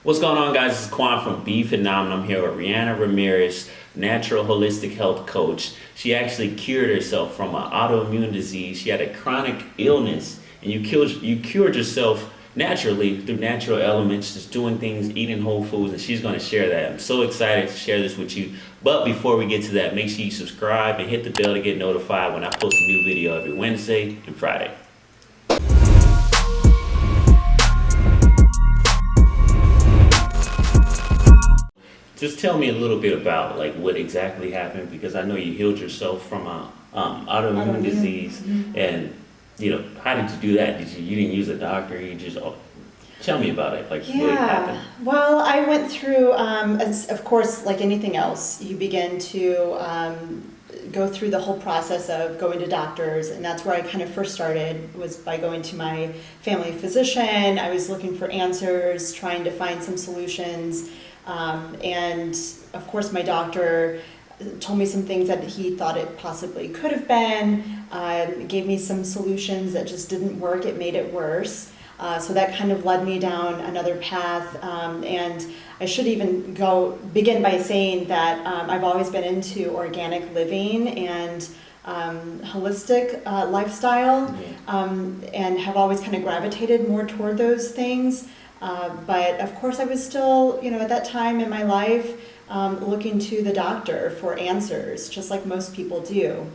What's going on, guys? This is Quan from Be Phenomenal. I'm here with Rhianna Ramirez, natural holistic health coach. She actually cured herself from an autoimmune disease. She had a chronic illness, and you cured yourself naturally through natural elements, just doing things, eating whole foods, and she's going to share that. I'm so excited to share this with you. But before we get to that, make sure you subscribe and hit the bell to get notified when I post a new video every Wednesday and Friday. Just tell me a little bit about what exactly happened, because I know you healed yourself from a autoimmune disease, and how did you do that? You didn't use a doctor? You just tell me about it. What happened? Well, I went through, as, of course, like anything else, you begin to go through the whole process of going to doctors, and that's where I kind of first started, was by going to my family physician. I was looking for answers, trying to find some solutions. And of course my doctor told me some things that he thought it possibly could have been, gave me some solutions that just didn't work. It made it worse. So that kind of led me down another path. And I should even begin by saying that I've always been into organic living and holistic lifestyle, and have always kind of gravitated more toward those things. But of course I was still, at that time in my life, looking to the doctor for answers, just like most people do.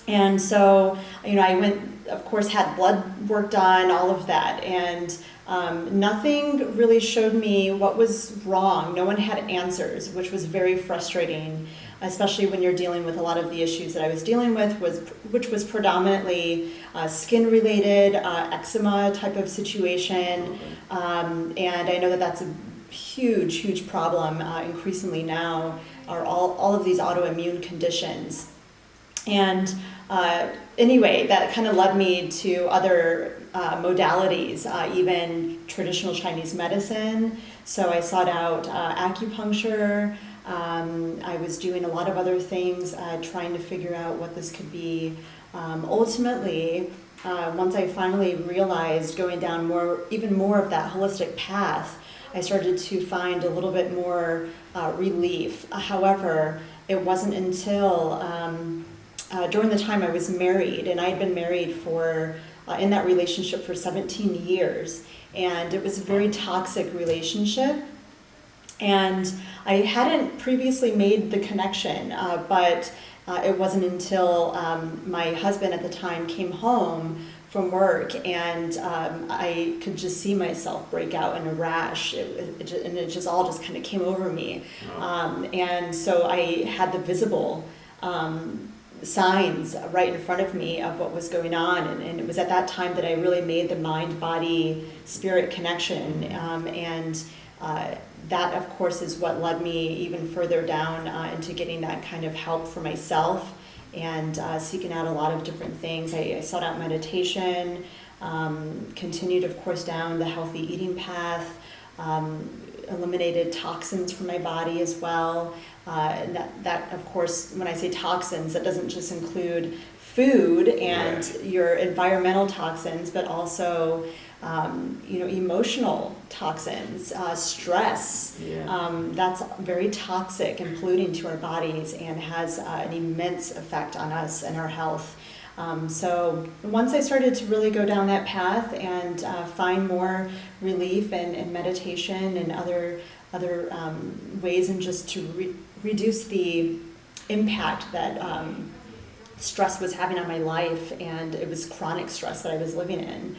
And so, I went, of course, had blood work done, all of that, and nothing really showed me what was wrong. No one had answers, which was very frustrating, especially when you're dealing with a lot of the issues that I was dealing with, which was predominantly skin-related, eczema type of situation. And I know that that's a huge, huge problem increasingly now, are all of these autoimmune conditions. And anyway, that kind of led me to other modalities, even traditional Chinese medicine. So I sought out acupuncture. I was doing a lot of other things, trying to figure out what this could be. Ultimately, once I finally realized going down even more of that holistic path, I started to find a little bit more relief. However, it wasn't until during the time I was married, and I had been married in that relationship for 17 years, and it was a very toxic relationship. And I hadn't previously made the connection, but it wasn't until my husband at the time came home from work, and I could just see myself break out in a rash, and it just all kind of came over me. And so I had the visible signs right in front of me of what was going on, and it was at that time that I really made the mind-body-spirit connection, and that, of course, is what led me even further down into getting that kind of help for myself, and seeking out a lot of different things. I sought out meditation, continued, of course, down the healthy eating path, eliminated toxins from my body as well. And that, of course, when I say toxins, that doesn't just include food and your environmental toxins, but also emotional toxins, stress. That's very toxic and polluting to our bodies, and has an immense effect on us and our health. So once I started to really go down that path and find more relief in meditation and other ways, and just to reduce the impact that stress was having on my life, and it was chronic stress that I was living in.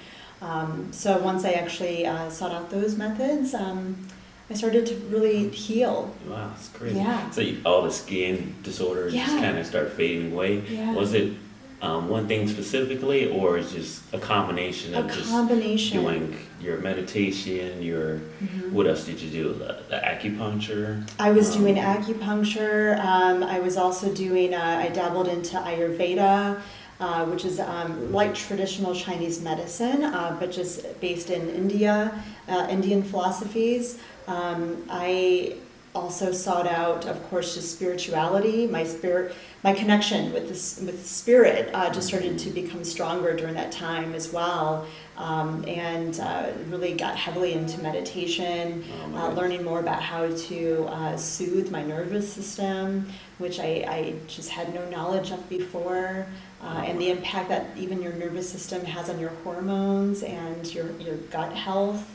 So once I actually sought out those methods, I started to really heal. Wow, that's crazy. Yeah. So all the skin disorders just kind of start fading away. Yeah. Was it one thing specifically, or is just a combination of just doing your meditation, what else did you do? The acupuncture? I was doing acupuncture. I was also doing, I dabbled into Ayurveda, which is like traditional Chinese medicine, but just based in India, Indian philosophies. I also sought out, of course, just spirituality. My connection with spirit just started to become stronger during that time as well. and really got heavily into meditation, learning more about how to soothe my nervous system, which I just had no knowledge of before, and the impact that even your nervous system has on your hormones and your gut health.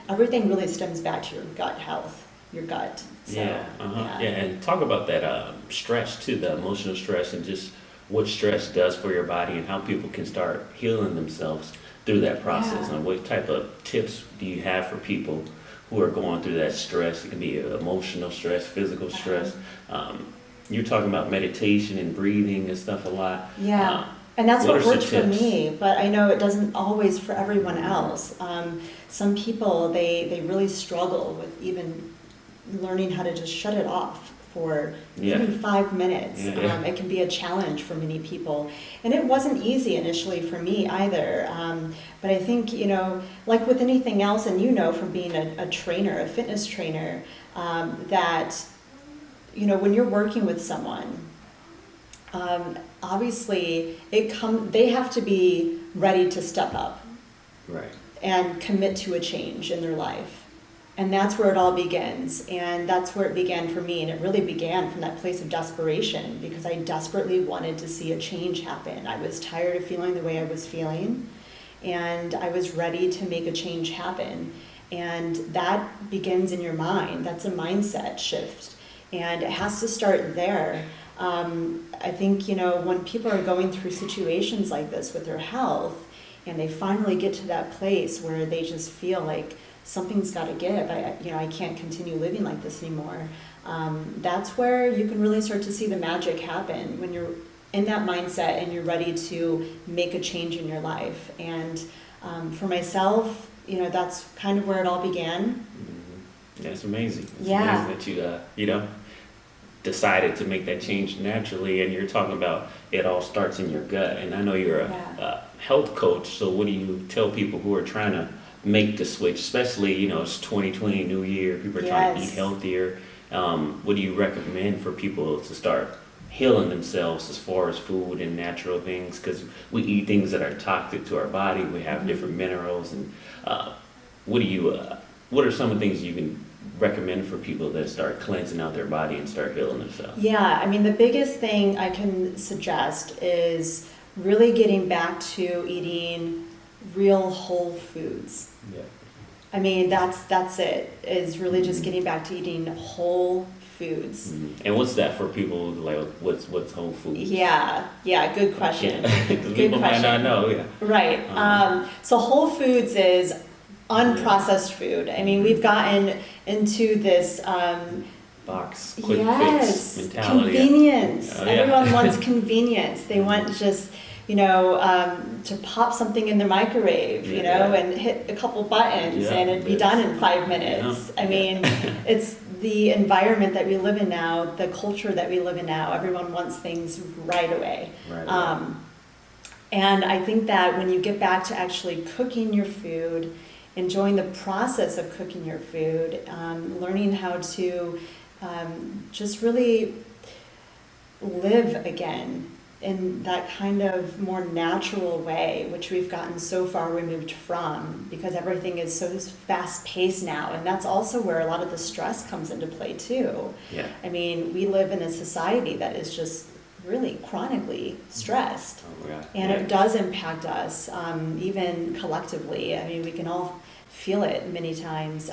Everything really stems back to your gut health, your gut. So, yeah, and talk about that stress too, the emotional stress, and just what stress does for your body and how people can start healing themselves through that process. And what type of tips do you have for people who are going through that stress? It can be emotional stress, physical stress. You're talking about meditation and breathing and stuff a lot. Yeah, and that's what worked for me, but I know it doesn't always for everyone else. Some people, they really struggle with even learning how to just shut it off for even 5 minutes. It can be a challenge for many people. And it wasn't easy initially for me either. But I think, like with anything else, and from being a trainer, a fitness trainer, that, when you're working with someone, obviously they have to be ready to step up. Right. And commit to a change in their life. And that's where it all begins. And that's where it began for me. And it really began from that place of desperation, because I desperately wanted to see a change happen. I was tired of feeling the way I was feeling, and I was ready to make a change happen. And that begins in your mind. That's a mindset shift. And it has to start there. I think, when people are going through situations like this with their health, and they finally get to that place where they just feel like something's got to give. I can't continue living like this anymore. That's where you can really start to see the magic happen, when you're in that mindset and you're ready to make a change in your life. And for myself, that's kind of where it all began. That's amazing. It's amazing that you, decided to make that change naturally. And you're talking about it all starts in your gut. And I know you're a health coach, so what do you tell people who are trying to make the switch, especially, it's 2020, new year, people are trying to eat healthier. What do you recommend for people to start healing themselves as far as food and natural things? Because we eat things that are toxic to our body, we have different minerals, and what are some of the things you can recommend for people that start cleansing out their body and start healing themselves? Yeah, the biggest thing I can suggest is really getting back to eating real whole foods. That's it, is really just getting back to eating whole foods. And what's that for people, like what's whole foods? Yeah, good question. Because people might not know. Right. So whole foods is unprocessed food. We've gotten into this box, quick fix mentality. Convenience. Everyone wants convenience. They want just to pop something in the microwave, and hit a couple buttons and it'd be done in 5 minutes. It's the environment that we live in now, the culture that we live in now. Everyone wants things right away. And I think that when you get back to actually cooking your food, enjoying the process of cooking your food, learning how to just really live again in that kind of more natural way, which we've gotten so far removed from, because everything is so fast-paced now. And that's also where a lot of the stress comes into play too. We live in a society that is just really chronically stressed. And it does impact us, even collectively. We can all feel it many times.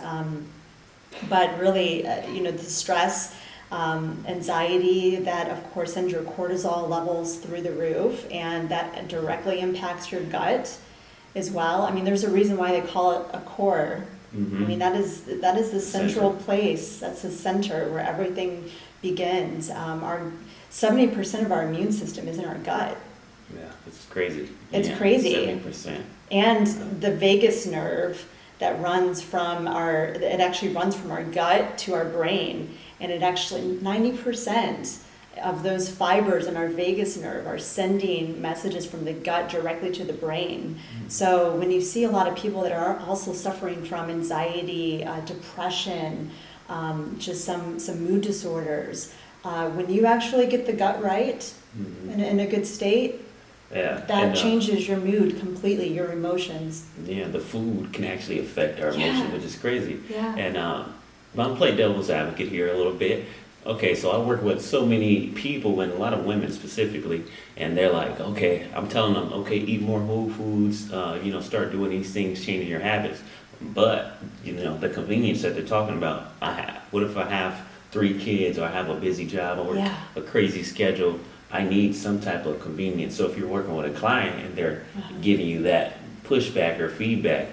But really, the stress, anxiety, that of course sends your cortisol levels through the roof, and that directly impacts your gut as well. There's a reason why they call it a core. That is the central place. That's the center where everything begins. 70% of our immune system is in our gut. It's crazy. It's crazy. 70%. And the vagus nerve that runs from our gut to our brain. And it actually, 90% of those fibers in our vagus nerve are sending messages from the gut directly to the brain. So when you see a lot of people that are also suffering from anxiety, depression, just some mood disorders, when you actually get the gut right, in a good state, Yeah. that changes your mood completely, your emotions. Yeah, the food can actually affect our emotions, which is crazy. Yeah. And I'm playing devil's advocate here a little bit. Okay, so I work with so many people and a lot of women specifically, and they're like, okay, I'm telling them, okay, eat more whole foods, start doing these things, changing your habits. But, the convenience that they're talking about, what if I have 3 kids or I have a busy job or a crazy schedule? I need some type of convenience. So if you're working with a client and they're giving you that pushback or feedback,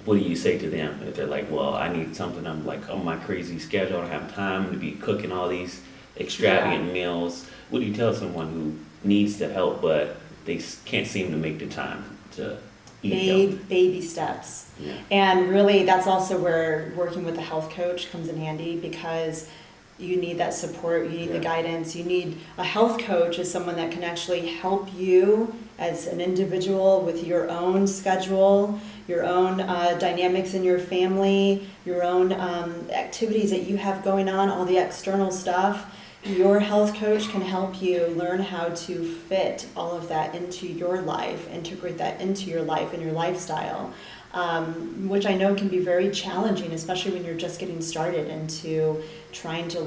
what do you say to them? If they're like, well, I need something, I'm like, on my crazy schedule, I don't have time to be cooking all these extravagant meals. What do you tell someone who needs the help, but they can't seem to make the time to eat healthy? Baby steps. Yeah. And really, that's also where working with a health coach comes in handy, because you need that support, you need the guidance, you need a health coach as someone that can actually help you as an individual with your own schedule, your own dynamics in your family, your own activities that you have going on, all the external stuff. Your health coach can help you learn how to fit all of that into your life, integrate that into your life and your lifestyle. Which I know can be very challenging, especially when you're just getting started into trying to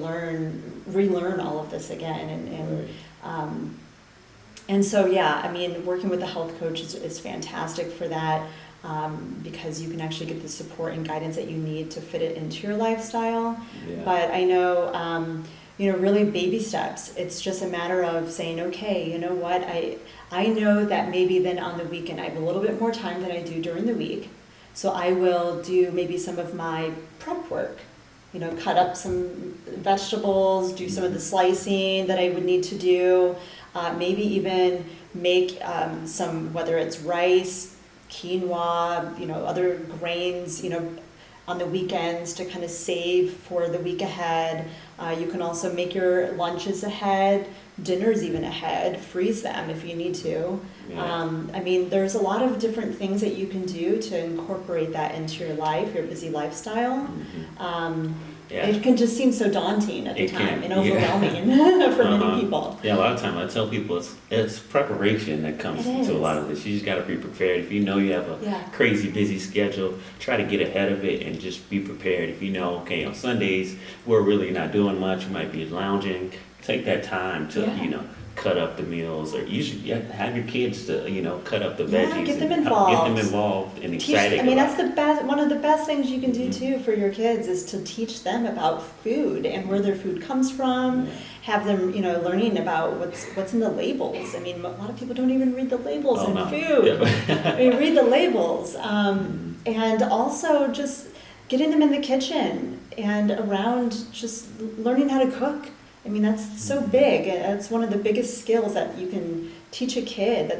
relearn all of this again. And so, working with a health coach is fantastic for that, because you can actually get the support and guidance that you need to fit it into your lifestyle. Yeah. But I know, really baby steps. It's just a matter of saying, okay, you know what, I know that maybe then on the weekend I have a little bit more time than I do during the week. So I will do maybe some of my prep work, cut up some vegetables, do some of the slicing that I would need to do, maybe even make some, whether it's rice, quinoa, other grains, on the weekends to kind of save for the week ahead. You can also make your lunches ahead, dinners even ahead, freeze them if you need to. Yeah. There's a lot of different things that you can do to incorporate that into your life, your busy lifestyle. It can just seem so daunting at the time and overwhelming for many people. Yeah, a lot of times I tell people it's preparation that comes to a lot of this. You just got to be prepared. If you know you have a crazy busy schedule, try to get ahead of it and just be prepared. If you know, okay, on Sundays we're really not doing much, you might be lounging, take that time to, cut up the meals, or usually have your kids to, cut up the veggies. Get them involved. Get them involved and excited. That's the best. One of the best things you can do too for your kids is to teach them about food and where their food comes from. Yeah. Have them, learning about what's in the labels. A lot of people don't even read the labels in food. Yeah. Read the labels, and also just getting them in the kitchen and around, just learning how to cook. That's so big. It's one of the biggest skills that you can teach a kid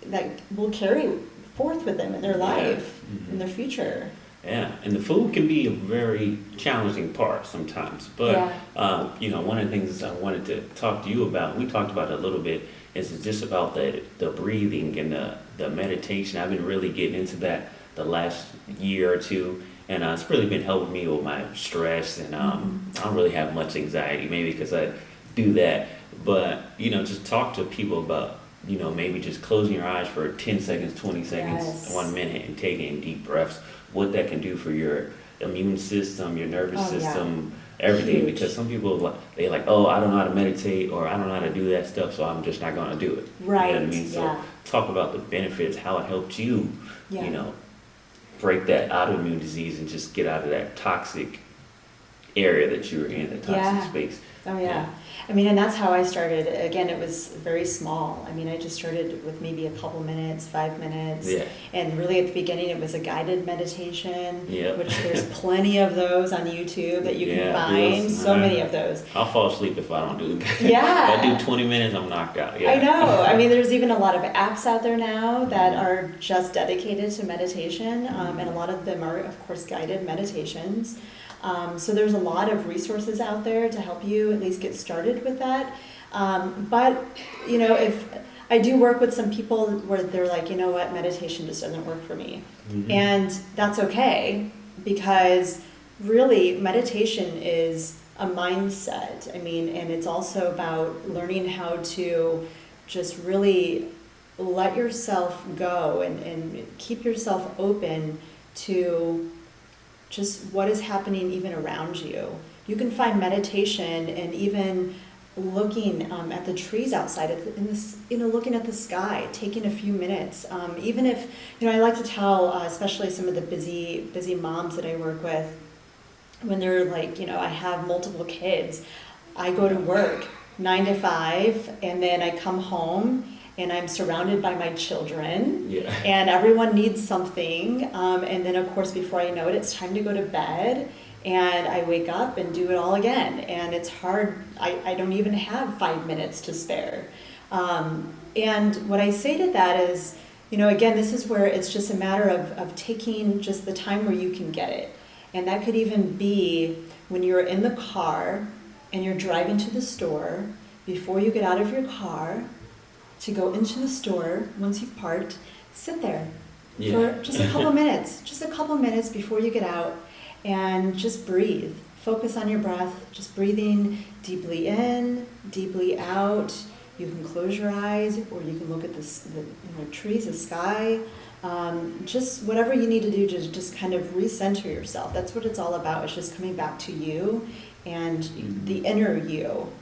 that will carry forth with them in their life, in their future. Yeah, and the food can be a very challenging part sometimes. But, one of the things I wanted to talk to you about, we talked about it a little bit, is just about the breathing and the meditation. I've been really getting into that the last year or two. And it's really been helping me with my stress, and I don't really have much anxiety, maybe because I do that. But, just talk to people about, maybe just closing your eyes for 10 seconds, 20 seconds, 1 minute, and taking deep breaths, what that can do for your immune system, your nervous system, everything. Huge. Because some people, they're like, oh, I don't know how to meditate, or I don't know how to do that stuff, so I'm just not going to do it. Right. You know what I mean? So talk about the benefits, how it helped you, break that autoimmune disease and just get out of that toxic area that you were in, the toxic space. Oh, yeah. And that's how I started. Again, it was very small. I just started with maybe a couple minutes, 5 minutes. Yeah. And really at the beginning, it was a guided meditation, which there's plenty of those on YouTube that you can find. So many of those. I'll fall asleep if I don't do that. Yeah. If I do 20 minutes, I'm knocked out. Yeah. I know. There's even a lot of apps out there now that are just dedicated to meditation. And a lot of them are, of course, guided meditations. So there's a lot of resources out there to help you at least get started with that. But, if I do work with some people where they're like, meditation just doesn't work for me. Mm-hmm. And that's okay, because really meditation is a mindset. And it's also about learning how to just really let yourself go and keep yourself open to just what is happening even around you. You can find meditation and even looking at the trees outside, looking at the sky, taking a few minutes. Even if, I like to tell, especially some of the busy moms that I work with, when they're like, I have multiple kids, I go to work 9 to 5, and then I come home and I'm surrounded by my children, and everyone needs something. And then, of course, before I know it, it's time to go to bed, and I wake up and do it all again. And it's hard. I don't even have 5 minutes to spare. And what I say to that is, again, this is where it's just a matter of taking just the time where you can get it. And that could even be when you're in the car and you're driving to the store, before you get out of your car, to go into the store, once you've parked, sit there for just a couple minutes before you get out, and just breathe. Focus on your breath, just breathing deeply in, deeply out. You can close your eyes, or you can look at the trees, the sky. Just whatever you need to do to just kind of recenter yourself. That's what it's all about. It's just coming back to you and the inner you.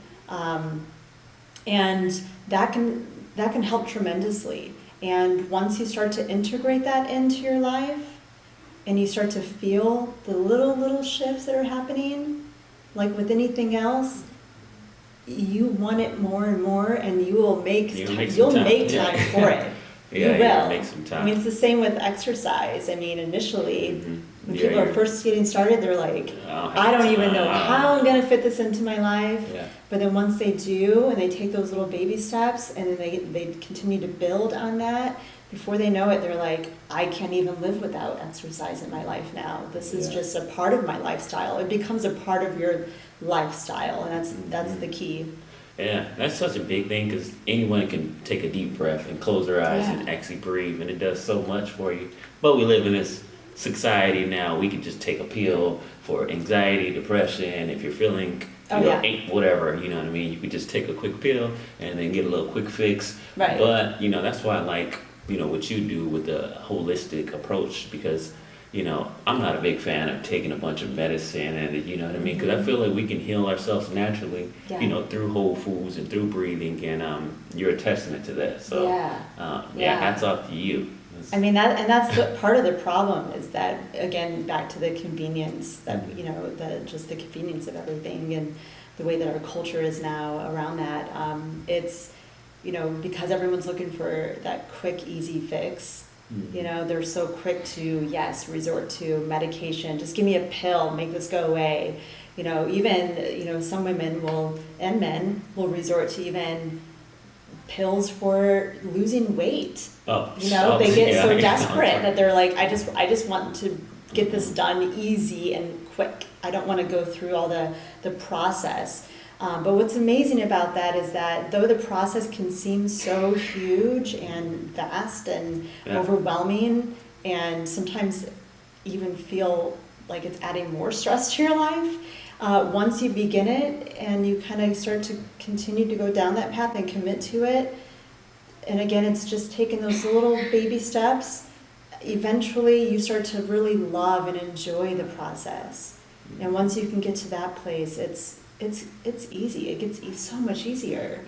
And that can help tremendously. And once you start to integrate that into your life, and you start to feel the little shifts that are happening, like with anything else, you want it more and more, and you'll make time for it. You will. Make some time. I mean, it's the same with exercise. I mean, initially, when people are first getting started, they're like, I don't even know how I'm going to fit this into my life. Yeah. But then once they do, and they take those little baby steps, and then they continue to build on that, before they know it, they're like, I can't even live without exercise in my life now. This is just a part of my lifestyle. It becomes a part of your lifestyle, and that's the key. Yeah, that's such a big thing, because anyone can take a deep breath and close their eyes and actually breathe, and it does so much for you. But we live in this society now, we can just take a pill for anxiety, depression. If you're feeling whatever, you know what I mean, you could just take a quick pill and then get a little quick fix. Right. But that's why I like what you do with the holistic approach, because I'm not a big fan of taking a bunch of medicine, and you know what I mean, because I feel like we can heal ourselves naturally, through whole foods and through breathing, and you're a testament to that. So hats off to you. I mean, that's the part of the problem, is that, again, back to the convenience, that just the convenience of everything, and the way that our culture is now around that. It's because everyone's looking for that quick, easy fix. They're so quick to resort to medication. Just give me a pill, make this go away. Even some women and men will resort to even pills for losing weight. They get so desperate that they're like, I just want to get this done easy and quick. I don't want to go through all the process. But what's amazing about that is that though the process can seem so huge and vast and overwhelming, and sometimes even feel like it's adding more stress to your life, once you begin it and you kind of start to continue to go down that path and commit to it, and again, it's just taking those little baby steps, eventually you start to really love and enjoy the process. And once you can get to that place, it's easy. It gets so much easier.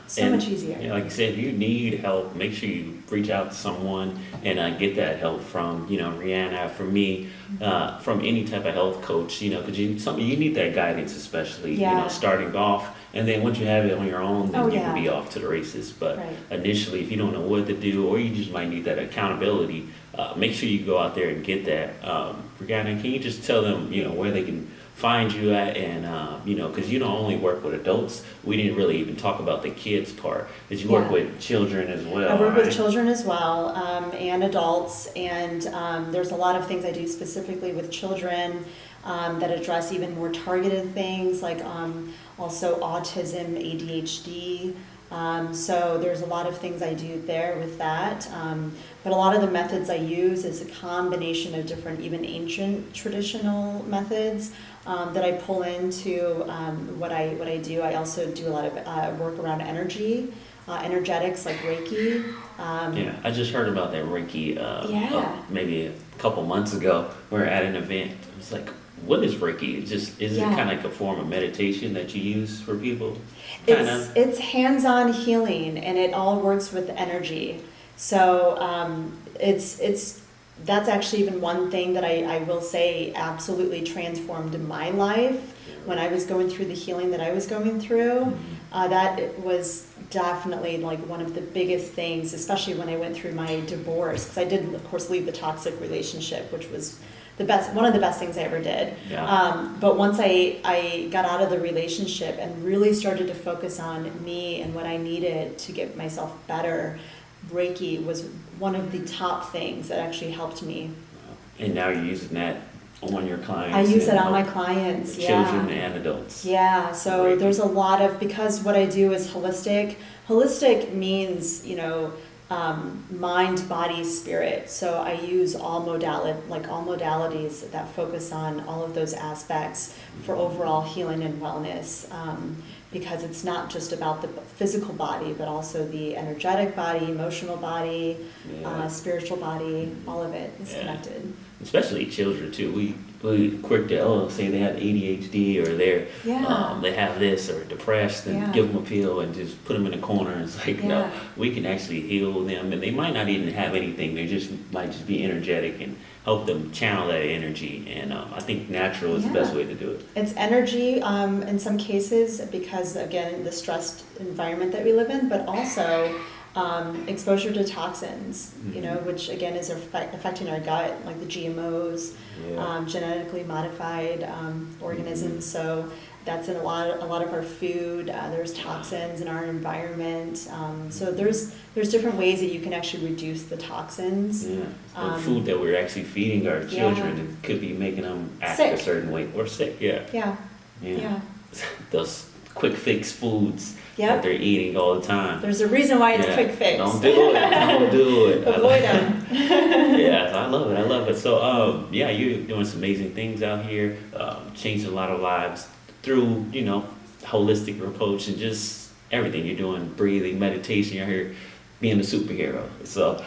So much easier. Like you said, if you need help, make sure you reach out to someone and get that help from, Rhianna, from me, from any type of health coach, because you need that guidance, especially, starting off. And then once you have it on your own, then you can be off to the races. But initially, if you don't know what to do, or you just might need that accountability, make sure you go out there and get that. Rhianna, can you just tell them, where they can find you at, and because you don't only work with adults, we didn't really even talk about the kids part, because you work with children as well. I work with children as well, and adults, and there's a lot of things I do specifically with children that address even more targeted things, like also autism, ADHD. So there's a lot of things I do there with that. But a lot of the methods I use is a combination of different, even ancient traditional methods that I pull into what I do. I also do a lot of work around energy. energetics like Reiki. Yeah, I just heard about that Reiki Yeah. maybe a couple months ago. We were at an event. It was like, what is Reiki? Is it Yeah. kind of like a form of meditation that you use for people? Kind of. It's hands-on healing, and it all works with energy. So it's that's actually even one thing that I will say absolutely transformed my life when I was going through the healing that I was going through. That was definitely like one of the biggest things, especially when I went through my divorce, because I did, of course, leave the toxic relationship, which was one of the best things I ever did. Yeah. But once I got out of the relationship and really started to focus on me and what I needed to get myself better, Reiki was one of the top things that actually helped me. And now you're using that on your clients. I use it and on my help clients, children yeah. and adults. Yeah, so Reiki. there's a lot of, because what I do is holistic. Holistic means, mind, body, spirit. So I use all modalities that focus on all of those aspects for overall healing and wellness. Because it's not just about the physical body, but also the energetic body, emotional body, Yeah. spiritual body. All of it is Yeah. connected. Especially children too. We quick to say they have ADHD or Yeah. they have this or depressed and Yeah. give them a pill and just put them in a corner. It's like no, Yeah. we can actually heal them, and they might not even have anything. They just might just be energetic and help them channel that energy. And I think natural is the best Yeah. way to do it. It's energy in some cases because, again, the stressed environment that we live in, but also exposure to toxins, which again is affecting our gut, like the GMOs, Yeah. genetically modified organisms. So that's in a lot of our food. There's toxins in our environment. So there's different ways that you can actually reduce the toxins. Yeah. The food that we're actually feeding our children it could be making them act Sick. a certain way or sick. Yeah. Yeah. Yeah. Yeah. Those quick fix foods Yep. that they're eating all the time. There's a reason why it's Yeah. quick fix. Don't do it. Don't do it. Avoid them. Yeah, I love it. I love it. So, yeah, you're doing some amazing things out here, changing a lot of lives through, holistic approach and just everything you're doing, breathing, meditation. You're here being a superhero. So,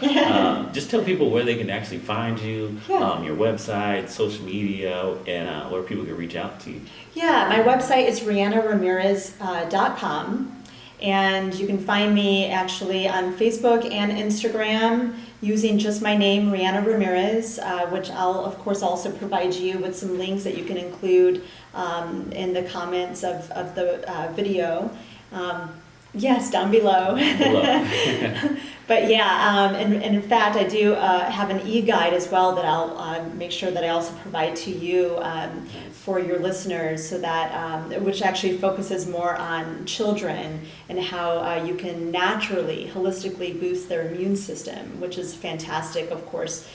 just tell people where they can actually find you, Yeah. your website, social media, and where people can reach out to you. Yeah, my website is rhiannaramirez.com, and you can find me actually on Facebook and Instagram using just my name, Rhianna Ramirez, which I'll of course also provide you with some links that you can include in the comments of the video. Yes, down below. But yeah, and in fact, I do have an e-guide as well that I'll make sure that I also provide to you for your listeners, so that which actually focuses more on children and how you can naturally, holistically boost their immune system, which is fantastic, of course,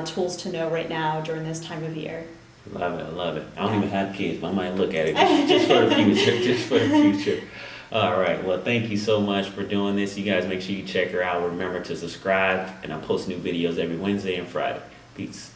tools to know right now during this time of year. Love it. I love it. I don't even have kids, but I might look at it just for the future. Just for the future. All right. Well, thank you so much for doing this. You guys make sure you check her out. Remember to subscribe, and I post new videos every Wednesday and Friday. Peace.